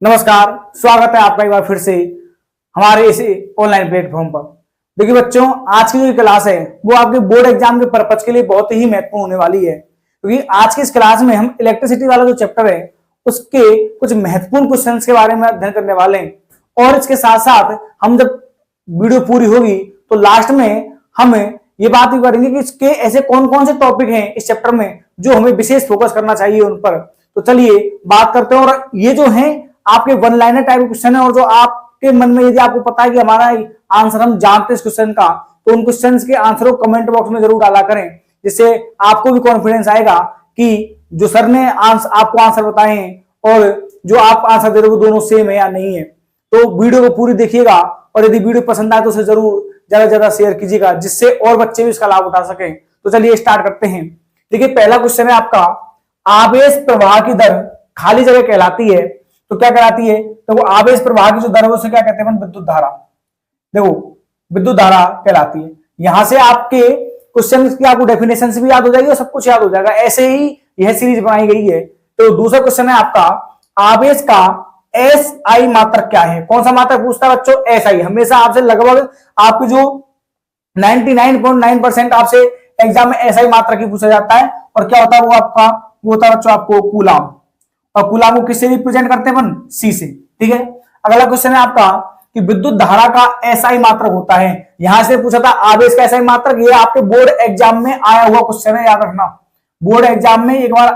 नमस्कार, स्वागत है आपका एक बार फिर से हमारे इस ऑनलाइन प्लेटफॉर्म पर। देखिए बच्चों, आज की जो क्लास है वो आपके बोर्ड एग्जाम के पर्पज के लिए बहुत ही महत्वपूर्ण होने वाली है, क्योंकि आज की इस क्लास में हम इलेक्ट्रिसिटी वाला जो चैप्टर है उसके कुछ महत्वपूर्ण क्वेश्चंस के बारे में अध्ययन करने वाले हैं। और इसके साथ साथ हम जब वीडियो पूरी होगी तो लास्ट में हम ये बात भी करेंगे कि इसके ऐसे कौन कौन से टॉपिक हैं इस चैप्टर में जो हमें विशेष फोकस करना चाहिए उन पर। तो चलिए बात करते हैं। और ये जो है आपके वन लाइनर टाइप क्वेश्चन है, और जो आपके मन में यदि आपको पता है कि हमारा आंसर हम जानते हैं इस क्वेश्चन का, तो उन क्वेश्चन के आंसर को कमेंट बॉक्स में जरूर डाला करें, जिससे आपको भी कॉन्फिडेंस आएगा कि जो सर ने आपको आंसर बताए हैं और जो आप आंसर दे रहे हो दोनों सेम है या नहीं है। तो वीडियो को पूरी देखिएगा, और यदि वीडियो पसंद आए तो उसे जरूर ज्यादा से ज्यादा शेयर कीजिएगा, जिससे और बच्चे भी इसका लाभ उठा सकें। तो चलिए स्टार्ट करते हैं। देखिए पहला क्वेश्चन है आपका, आवेश प्रवाह की दर खाली जगह कहलाती है तो क्या कहलाती है? तो वो आवेश प्रवाह की जो दर है उसे क्या कहते हैं? विद्युत धारा। देखो विद्युत धारा कहलाती है। यहां से आपके क्वेश्चन की आपको डेफिनेशन भी याद हो जाएगी और सब कुछ याद हो जाएगा। ऐसे ही यह सीरीज बनाई गई है। तो दूसरा क्वेश्चन है आपका, आवेश का एस आई मात्रक क्या है? कौन सा मात्रक पूछता है बच्चों? S I. हमेशा आपसे लगभग आपकी जो 99.9% आपसे एग्जाम में एस आई मात्रक ही पूछा जाता है। और क्या होता है वो आपका? वो होता है बच्चों आपको कूलाम। और कूलाम को किससे रिप्रेजेंट करते हैं अपन? सी से। ठीक है। अगला क्वेश्चन है आपका कि विद्युत धारा का एसआई मात्रक होता है। यहां से पूछा था आवेश का एसआई मात्रक। ये आपके बोर्ड एग्जाम में आया हुआ क्वेश्चन है, याद रखना। बोर्ड एग्जाम में एक बार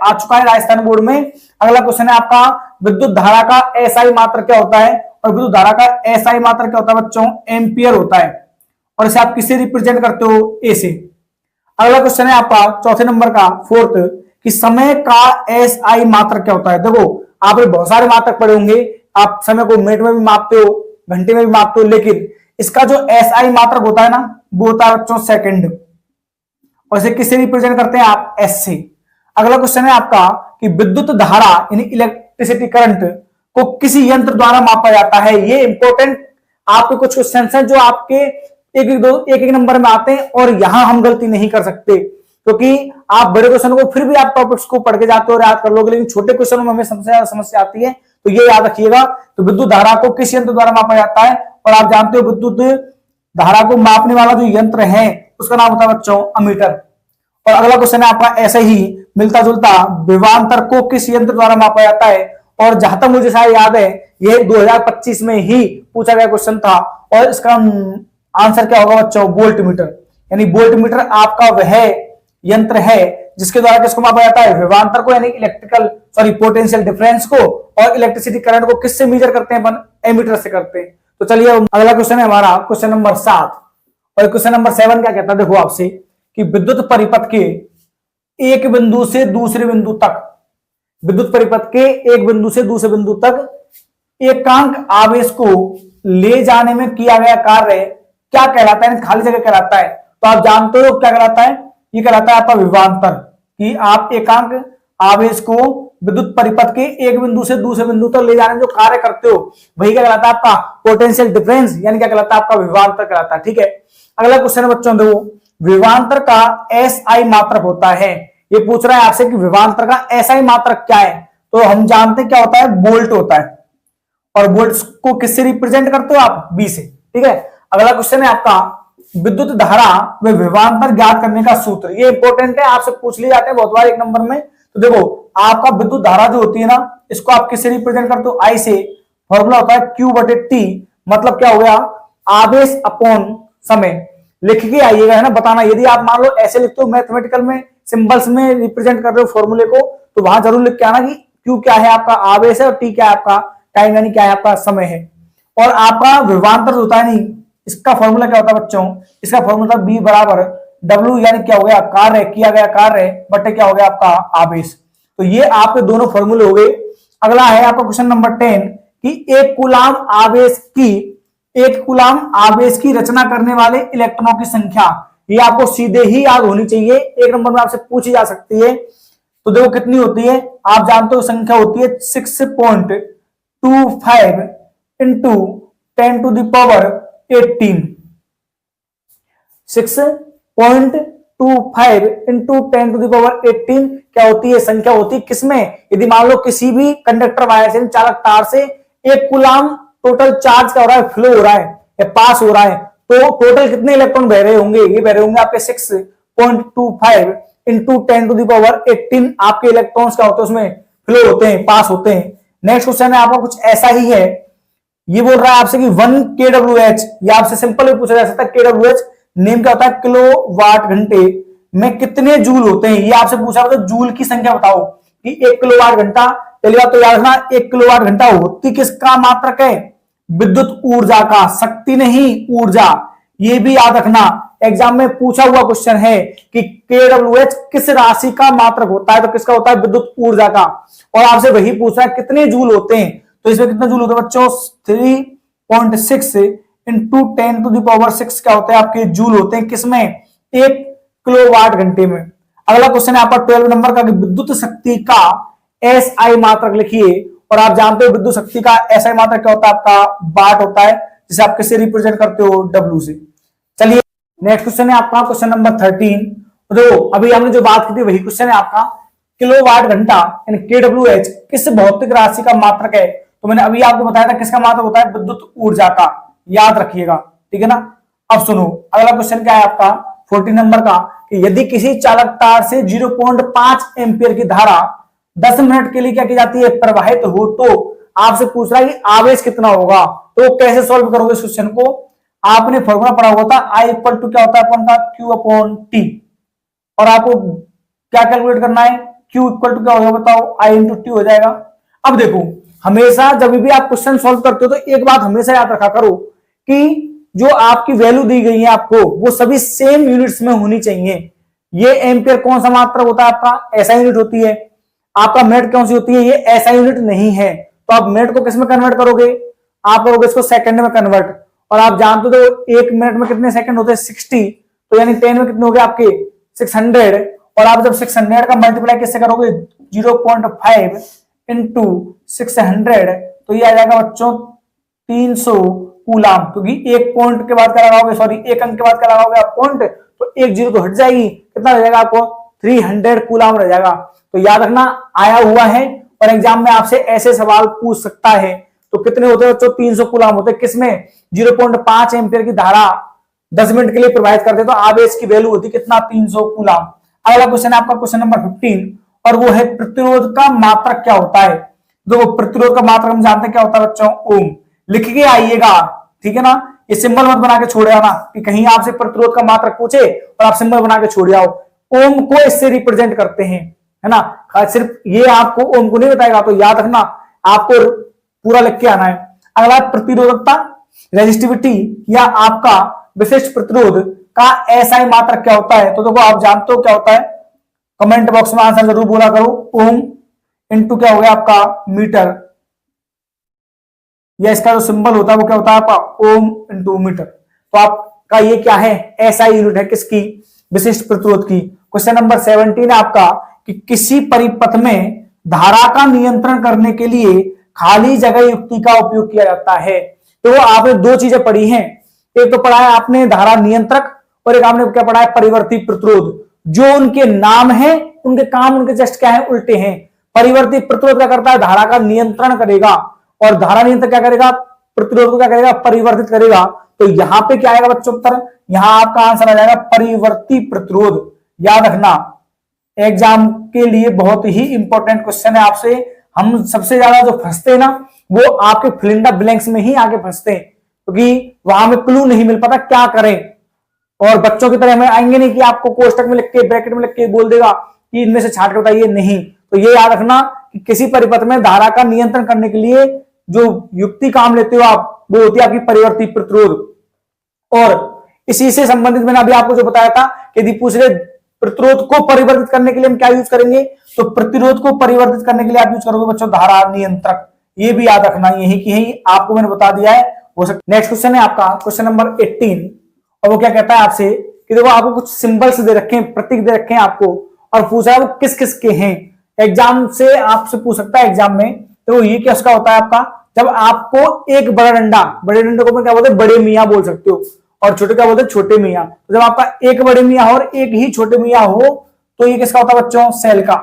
आ चुका है राजस्थान बोर्ड में। अगला क्वेश्चन है आपका, विद्युत धारा का एसआई मात्रक क्या होता है? और विद्युत धारा का एसआई मात्रक क्या होता है बच्चों? एम्पियर होता है। और इसे आप किससे रिप्रेजेंट करते हो? ए से। अगला क्वेश्चन है आपका चौथे नंबर का, फोर्थ, कि समय का एसआई मात्रक क्या होता है? देखो आपने बहुत सारे मात्रक पढ़े होंगे, आप समय को मिनट में भी मापते हो, घंटे में भी मापते हो, लेकिन इसका जो एसआई मात्रक होता है ना वो होता है बच्चों सेकंड। और इसे किससे रिप्रेजेंट करते हैं आप? एस से। अगला क्वेश्चन है आपका कि विद्युत धारा यानी इलेक्ट्रिसिटी करंट को किसी यंत्र द्वारा मापा जाता है। ये इंपॉर्टेंट आपके कुछ क्वेश्चन हैं जो आपके एक एक नंबर में आते हैं, और यहां हम गलती नहीं कर सकते, क्योंकि आप बड़े क्वेश्चन को फिर भी आप टॉपिक्स को पढ़ के जाते हो और याद कर लोगे, लेकिन छोटे क्वेश्चन में हमें सबसे ज्यादा समस्या आती है। तो ये याद रखिएगा। तो विद्युत धारा को किस यंत्र द्वारा मापा जाता है? और आप जानते हो विद्युत धारा को मापने वाला जो यंत्र है उसका नाम होता है बच्चों अमीटर। और अगला क्वेश्चन है आपका ऐसे ही मिलता जुलता, विभवांतर को किस यंत्र द्वारा मापा जाता है? और जहां तक मुझे शायद याद है यह 2025 में ही पूछा गया क्वेश्चन था। और इसका आंसर क्या होगा बच्चों? Volt meter. यानी वोल्ट मीटर आपका वह यंत्र है जिसके द्वारा किसको मापा जाता है? विभवांतर को, यानी पोटेंशियल डिफरेंस को। और इलेक्ट्रिसिटी करंट को किससे मेजर करते हैं अपन? एमीटर से करते हैं। तो चलिए अगला क्वेश्चन है हमारा क्वेश्चन नंबर 7। और क्वेश्चन नंबर 7 क्या कहता है? देखो आपसे कि विद्युत परिपथ के एक बिंदु से दूसरे बिंदु तक, विद्युत परिपथ के एक बिंदु से दूसरे बिंदु तक एकांक आवेश को ले जाने में किया गया कार्य क्या कहलाता है? खाली जगह कहलाता है। तो आप जानते हो क्या कहलाता है? ये कहलाता है आपका विभवांतर। कि आप एकांक आवेश को विद्युत परिपथ के एक बिंदु से दूसरे बिंदु तक ले जाने में जो कार्य करते हो वही क्या कहलाता है? आपका पोटेंशियल डिफरेंस, यानी क्या कहलाता है? आपका विभवांतर कहलाता है। ठीक है। अगला क्वेश्चन है बच्चों, देखो विभवांतर का एसआई मात्रक होता है। ये पूछ रहा है आपसे कि विभवांतर का एसआई मात्रक क्या है? तो हम जानते हैं क्या होता है? वोल्ट होता है। और वोल्ट को किससे रिप्रेजेंट करते हो आप? बी से। ठीक है। अगला क्वेश्चन है आपका, विद्युत धारा व विभवांतर ज्ञात करने का सूत्र। ये इंपॉर्टेंट है, आपसे पूछ लिए जाते हैं बहुत बार एक नंबर में। तो देखो आपका विद्युत धारा जो होती है ना, इसको आप किससे रिप्रेजेंट करते हो? आई से। फॉर्मूला होता है Q/T। मतलब क्या हो गया? आवेश अपॉन समय। लिख के आइएगा, है ना, बताना। यदि आप मान लो ऐसे लिखते हो मैथमेटिकल में सिंबल्स में रिप्रेजेंट कर रहे हो फॉर्मूले को, तो वहां जरूर लिख के आना कि Q क्या है आपका? आवेश है, और T क्या है आपका? टाइम, यानी क्या है आपका? समय है। और आपका विभवांतर होता है नहीं, इसका फॉर्मूला क्या होता है बच्चों? इसका फॉर्मूला B बराबर W, यानी क्या हो गया? कार्य, किया गया कार्य बटे क्या हो गया? आपका आवेश। तो ये आपके दोनों फॉर्मूले हो गए। अगला है आपका क्वेश्चन नंबर 10 कि एक कूलाम आवेश की रचना करने वाले इलेक्ट्रॉनों की संख्या। ये आपको सीधे ही याद होनी चाहिए, एक नंबर में आपसे पूछी जा सकती है। तो देखो कितनी होती है, आप जानते हो संख्या होती है 6.25 इंटू 10⁻18। 6.25 0.25 इंटू 10⁻18 क्या होती है, संख्या होती है किसमें, यदि मान लो किसी भी कंडक्टर वायर से चालक तार से 1 कूलाम टोटल चार्ज क्या हो रहा है, फ्लो हो रहा है या पास हो रहा है, तो टोटल कितने इलेक्ट्रॉन बह रहे होंगे, ये बह रहे होंगे आपके 6.25 इंटू 10⁻18 आपके इलेक्ट्रॉन्स क्या होते हैं उसमें फ्लो होते हैं, पास होते हैं। नेक्स्ट क्वेश्चन है आपका कुछ ऐसा ही है, ये बोल रहा है आपसे कि 1 kWh, या आपसे सिंपल भी पूछा जा सकता है kWh नेम क्या होता है, किलो वाट घंटे में कितने जूल होते हैं, ये आपसे पूछा तो जूल की संख्या बताओ कि 1 किलोवाट घंटा, पहली बात तो याद रखना 1 किलोवाट घंटा होती किसका मात्रक है, विद्युत ऊर्जा का, शक्ति नहीं ऊर्जा, ये भी याद रखना, एग्जाम में पूछा हुआ क्वेश्चन है कि kWh किस राशि का मात्रक होता है, तो किसका होता है, विद्युत ऊर्जा का, और आपसे वही पूछ रहा है कितने जूल होते हैं, तो इसमें कितने जूल होते हैं बच्चों, 3.6 इंटू 10⁻6 क्या होते हैं आपके जूल होते हैं किसमें, 1 किलोवाट घंटे में। अगला क्वेश्चन है आपका 12 नंबर का, विद्युत शक्ति का एसआई मात्रक लिखिए, और आप जानते हो विद्युत शक्ति का एसआई मात्रक क्या होता है आपका, वाट होता है, जिसे आप किससे रिप्रेजेंट करते हो, डब्ल्यू से। चलिए नेक्स्ट क्वेश्चन है आपका क्वेश्चन नंबर 13, तो अभी हमने जो बात की थी वही क्वेश्चन है आपका, किलोवाट घंटा यानी kWh किस भौतिक राशि का मात्रक है, तो मैंने अभी आपको बताया था किसका मात्रक होता है, विद्युत ऊर्जा का, याद रखिएगा, ठीक है ना। अब सुनो अगला क्वेश्चन क्या है आपका 14 नंबर का, कि यदि किसी चालक तार से 0.5 एम्पियर की धारा 10 मिनट के लिए क्या की जाती है, प्रवाहित हो, तो आपसे पूछ रहा है कि आवेश कितना होगा, तो कैसे सॉल्व करोगे इस क्वेश्चन को, आपने फॉर्मूला पढ़ा हुआ था I इक्वल टू क्या होता है अपन का Q/T, और आपको क्या कैलकुलेट करना है, Q इक्वल टू क्या होगा बताओ, I इंटू टी हो जाएगा। अब देखो हमेशा जब भी आप क्वेश्चन सॉल्व करते हो तो एक बात हमेशा याद रखा करो कि जो आपकी वैल्यू दी गई है आपको वो सभी सेम यूनिट्स में होनी चाहिए। ये एम्पियर कौन सा मात्रक होता है आपका, ऐसा यूनिट होती है, आपका मिनट कौन सी होती है, ये ऐसा यूनिट नहीं है, तो आप मिनट को किस में कन्वर्ट करोगे, आप करोगे इसको सेकंड में कन्वर्ट, और आप जानते हो तो 1 मिनट में कितने सेकंड होते हैं 60, तो यानी 10 में कितने हो गए आपके 600, और आप जब 600 का मल्टीप्लाई किससे करोगे 0.5 इंटू 600, तो ये आ जाएगा बच्चों 300 कूलाम, क्योंकि एक पॉइंट के बाद क्या लगाओगे, सॉरी एक अंक के बाद क्या लगाओगे आप पॉइंट, तो एक जीरो तो हट जाएगी, कितना रह जाएगा आपको 300 कूलाम रह जाएगा। तो याद रखना आया हुआ है, और एग्जाम में आपसे ऐसे सवाल पूछ सकता है। तो कितने होते हैं बच्चों, 300 कूलाम होते हैं, किसमें 0.5 एम्पियर की धारा 10 मिनट के लिए प्रवाहित करते तो आवेश की वैल्यू होती कितना, 300 कूलाम। अगला क्वेश्चन है आपका क्वेश्चन नंबर 15, और वो है प्रतिरोध का मात्रक क्या होता है। देखो प्रतिरोध का मात्रक हम जानते हैं क्या होता है बच्चों, ओम, लिख के आइएगा, ठीक है ना, ये सिंबल मत बना के छोड़े आना कि कहीं आपसे प्रतिरोध का मात्रक पूछे और आप सिंबल बना के छोड़ आओ। ओम को इससे रिप्रेजेंट करते हैं, है ना, सिर्फ ये आपको ओम को नहीं बताएगा, तो याद रखना आपको पूरा लिख के आना है। अगला प्रतिरोधकता, रेजिस्टिविटी या आपका विशिष्ट प्रतिरोध का एसआई मात्रक क्या होता है, तो देखो आप जानते हो क्या होता है, कमेंट बॉक्स में आंसर जरूर बोला करो। ओम इंटू क्या हो गया आपका मीटर, या इसका जो सिंबल होता है वो क्या होता है आपका ओम इंटू मीटर। तो आपका ये क्या है, एसआई यूनिट है किसकी, विशिष्ट प्रतिरोध की। क्वेश्चन नंबर 17 है आपका कि किसी परिपथ में धारा का नियंत्रण करने के लिए खाली जगह युक्ति का उपयोग किया जाता है। तो आपने दो चीजें पढ़ी हैं, एक तो पढ़ा है आपने धारा नियंत्रक, और एक आपने क्या पढ़ा है परिवर्ती प्रतिरोध। जो उनके नाम है उनके काम उनके जस्ट क्या है, उल्टे हैं। परिवर्ती प्रतिरोध क्या करता है, धारा का नियंत्रण करेगा, और धारा नियंत्रक क्या करेगा, प्रतिरोध को क्या करेगा, परिवर्तित करेगा। तो यहां पे क्या आएगा बच्चों उत्तर, यहां आपका आंसर आ जाएगा परिवर्ती प्रतिरोध। याद रखना एग्जाम के लिए बहुत ही इंपॉर्टेंट क्वेश्चन है आपसे। हम सबसे ज्यादा जो फंसते हैं ना वो आपके फिल इन द ब्लैंक्स में ही आगे फंसते हैं, क्योंकि वहां में क्लू नहीं मिल पाता क्या करें। और बच्चों की तरह हमें आएंगे नहीं कि आपको कोष्टक में लिख के ब्रैकेट में लिख के बोल देगा कि इनमें से छाट के बताइए, नहीं। तो ये याद रखना कि किसी परिपथ में धारा का नियंत्रण करने के लिए जो युक्ति काम लेते हो आप, वो होती है आपकी परिवर्ती प्रतिरोध। और इसी से संबंधित मैंने अभी आपको जो बताया था कि यदि पूछ रहे प्रतिरोध को परिवर्तित करने के लिए हम क्या यूज करेंगे, तो प्रतिरोध को परिवर्तित करने के लिए आप यूज करोगे बच्चों धारा नियंत्रक। ये भी याद रखना, यही की यही आपको मैंने बता दिया है। नेक्स्ट क्वेश्चन है आपका क्वेश्चन नंबर 18, और वो क्या कहता है आपसे कि देखो आपको कुछ सिंबल्स दे रखे हैं, प्रतीक दे रखे हैं आपको, और पूछा है वो किस किस के हैं। एग्जाम से आपसे पूछ सकता है एग्जाम में, तो ये क्या होता है आपका, जब आपको एक बड़ा डंडा, बड़े डंडे को क्या बोलते हैं, बड़े मियां बोल सकते हो, और छोटे क्या बोलते हैं, छोटे मियाँ। तो जब आपका एक बड़े मियाँ और एक ही छोटे मियाँ हो तो ये किसका होता है बच्चों, सेल का।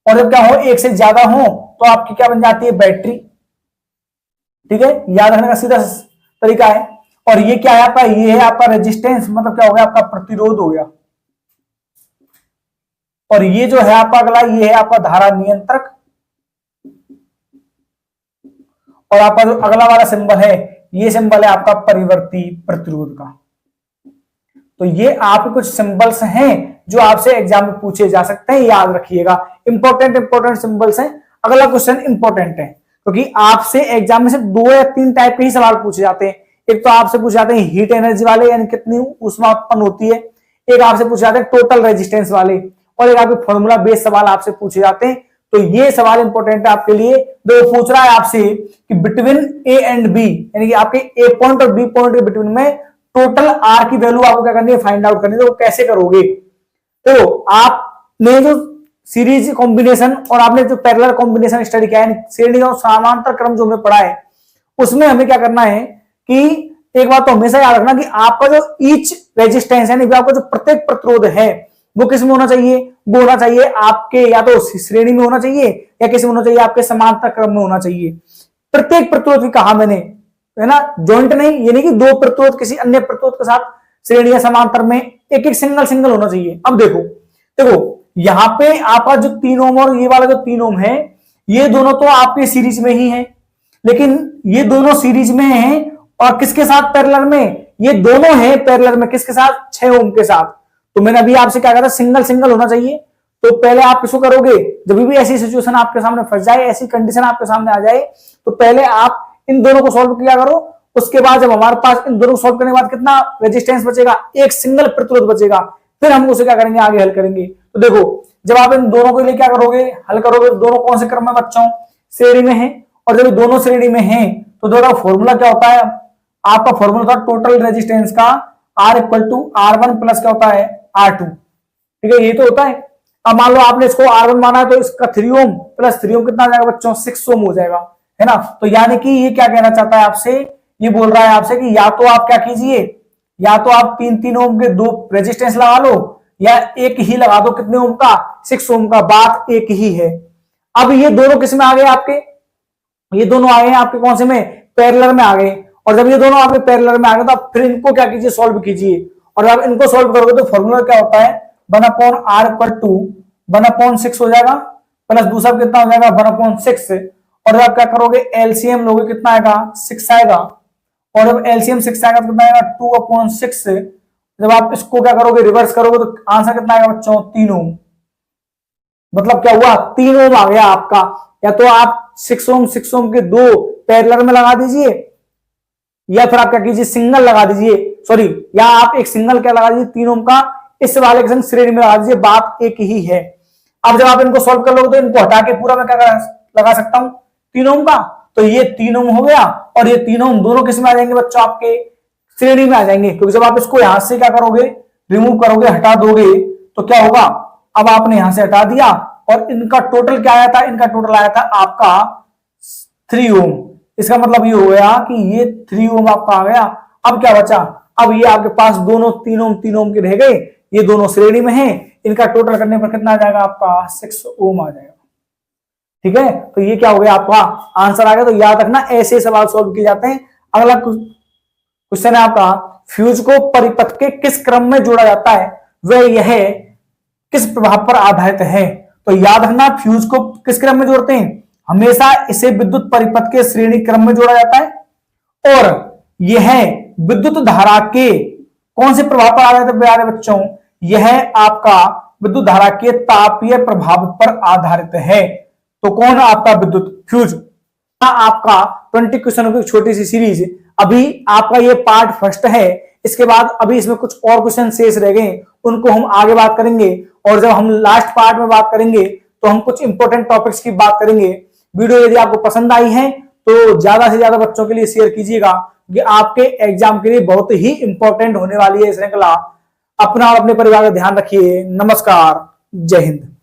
और जब क्या हो, एक से ज्यादा हो तो आपकी क्या बन जाती है, बैटरी। ठीक है, याद रखने का सीधा तरीका है। और ये क्या है आपका, ये है आपका रेजिस्टेंस, मतलब क्या हो गया आपका प्रतिरोध हो गया। और ये जो है आपका अगला, ये है आपका धारा नियंत्रक। और आपका जो अगला वाला सिंबल है, ये सिंबल है आपका परिवर्ती प्रतिरोध का। तो ये आपके कुछ सिंबल्स हैं जो आपसे एग्जाम में पूछे जा सकते हैं, याद रखिएगा। इंपॉर्टेंट सिंबल्स हैं। अगला क्वेश्चन इंपॉर्टेंट है क्योंकि आपसे एग्जाम में सिर्फ 2 या 3 टाइप के ही सवाल पूछे जाते हैं। एक तो आपसे पूछे जाते हैं हीट एनर्जी वाले, यानी कितनी ऊष्मा उत्पन्न होती है। एक आपसे पूछे जाते हैं टोटल रेजिस्टेंस वाले, और एक आपके फॉर्मूला बेस्ड सवाल आपसे पूछे जाते हैं। तो ये सवाल इंपॉर्टेंट है आपके लिए। तो पूछ रहा है आपसे कि बिटवीन ए एंड बी, यानी कि आपके ए पॉइंट और बी पॉइंट के बिटवीन में टोटल आर की वैल्यू आपको क्या करनी है, फाइंड आउट करनी है। तो कैसे करोगे, तो आपने जो सीरीज कॉम्बिनेशन और आपने जो पैरेलल कॉम्बिनेशन स्टडी किया है, श्रेणी और समांतर क्रम जो हमने पढ़ा है, उसमें हमें क्या करना है कि एक बात तो हमेशा याद रखना कि आपका जो ईच रेजिस्टेंस है, आपका जो प्रत्येक प्रतिरोध है, वो किस में होना चाहिए, वो होना चाहिए आपके या तो श्रेणी में होना चाहिए या किस में होना चाहिए, आपके समांतर क्रम में होना चाहिए। प्रत्येक प्रतिरोध की कहा मैंने, है ना, जॉइंट नहीं, ये नहीं कि 2 प्रतिरोध किसी अन्य प्रतिरोध के साथ श्रेणी या समांतर में, एक एक सिंगल होना चाहिए। अब देखो यहां पे आपका जो 3 ओम और ये वाला जो 3 ओम है, ये दोनों तो आपके सीरीज में ही है, लेकिन ये दोनों सीरीज में हैं और किसके साथ, पैरेलल में। ये दोनों हैं पैरेलल में किसके साथ, 6 ओम के साथ। तो मैंने अभी आपसे क्या कहा था, सिंगल होना चाहिए। तो पहले आप किसको करोगे, जब भी ऐसी सिचुएशन आपके सामने फंस जाए, ऐसी कंडीशन आपके सामने आ जाए, तो पहले आप इन दोनों को सॉल्व किया करो। उसके बाद जब हमारे पास इन दोनों को सॉल्व करने के बाद कितना रेजिस्टेंस बचेगा, एक सिंगल प्रतिरोध बचेगा, फिर हम उसे क्या करेंगे, आगे हल करेंगे। तो देखो जब आप इन दोनों के लिए क्या करोगे, हल करोगे, दोनों कौन से क्रम में बच्चों, श्रेणी में है। और जब दोनों श्रेणी में हैं तो दोनों का फॉर्मूला क्या होता है, आपका फॉर्मूला होता है टोटल रेजिस्टेंस का, R = R1 प्लस क्या होता है, R2। ठीक है, ये तो होता है। अब मान लो आपने इसको R1 माना है तो इसका 3 ओम प्लस 3 ओम कितना आ जाएगा बच्चों, 6 ओम हो जाएगा, है ना। तो यानी कि ये क्या कहना चाहता है आपसे, ये बोल रहा है आपसे कि या तो आप क्या कीजिए, या तो आप 3 ओम के 2 रेजिस्टेंस लगा लो, या एक ही लगा दो, कितने ओम का, 6 ओम का, बात एक ही है। अब ये दोनों किस में आ गए आपके, ये दोनों आ गए आपके कौन से में, पैरेलल में आ गए। और जब ये दोनों आपके पैरेलल में आ गए तो आप फिर इनको क्या कीजिए, सॉल्व कीजिए। और जब इनको सॉल्व करोगे तो फॉर्मूला क्या होता है, 1/r = 1/6 हो जाएगा, प्लस दूसरा कितना हो जाएगा, 1/6। और जब क्या करोगे, एलसीएम लोगे, कितना आएगा, 6 आएगा। और जब एलसीएम 6 आएगा तो कितना आएगा, 2/6। जब आप इसको क्या करोगे, रिवर्स करोगे तो आंसर कितना आएगा बच्चों, 3 ओम। मतलब क्या हुआ, 3 ओम आ गया आपका। या तो आप 6 ओम के 2 पैरेलल में लगा दीजिए, या फिर आप क्या कीजिए, सिंगल लगा दीजिए, सॉरी, या आप एक सिंगल क्या लगा दीजिए, 3 ओम का इस वाले के संग श्रेणी में लगा दीजिए, बात एक ही है। अब जब आप इनको सॉल्व कर लोगे तो इनको हटा के पूरा मैं क्या लगा सकता हूं, 3 ओम का। तो ये 3 ओम हो गया और ये 3 ओम दोनों किस में आ जाएंगे बच्चों, आपके श्रेणी में आ जाएंगे। क्योंकि जब आप इसको यहां से क्या करोगे, रिमूव करोगे, हटा दोगे, तो क्या होगा, अब आपने यहां से हटा दिया और इनका टोटल क्या आया था, इनका टोटल आया था आपका 3 ओम। इसका मतलब ये हो गया कि ये 3 ओम आपका आ गया। अब क्या बचा, अब ये आपके पास दोनों 3 ओम के रह गए, ये दोनों श्रेणी में हैं, इनका टोटल करने पर कितना आ जाएगा आपका, 6 ओम आ जाएगा। ठीक है, तो ये क्या हो गया, आपका आंसर आ गया। तो याद रखना ऐसे सवाल सॉल्व किए जाते हैं। अगला क्वेश्चन है आपका, फ्यूज को परिपथ के किस क्रम में जोड़ा जाता है, वह यह किस प्रभाव पर आधारित है। तो याद रखना, फ्यूज को किस क्रम में जोड़ते हैं, हमेशा इसे विद्युत परिपथ के श्रेणी क्रम में जोड़ा जाता है। और यह विद्युत धारा के कौन से प्रभाव पर आधारित है प्यारे बच्चों, यह आपका विद्युत धारा के तापीय प्रभाव पर आधारित है। तो कौन आपका विद्युत फ्यूज, आपका 20 क्वेश्चन की छोटी सी सीरीज, अभी आपका ये पार्ट फर्स्ट है। इसके बाद अभी इसमें कुछ और क्वेश्चन शेष रह गए, उनको हम आगे बात करेंगे। और जब हम लास्ट पार्ट में बात करेंगे तो हम कुछ इंपॉर्टेंट टॉपिक्स की बात करेंगे। वीडियो यदि आपको पसंद आई है तो ज्यादा से ज्यादा बच्चों के लिए शेयर कीजिएगा, कि आपके एग्जाम के लिए बहुत ही इंपॉर्टेंट होने वाली है श्रृंखला। अपना और अपने परिवार का ध्यान रखिए। नमस्कार, जय हिंद।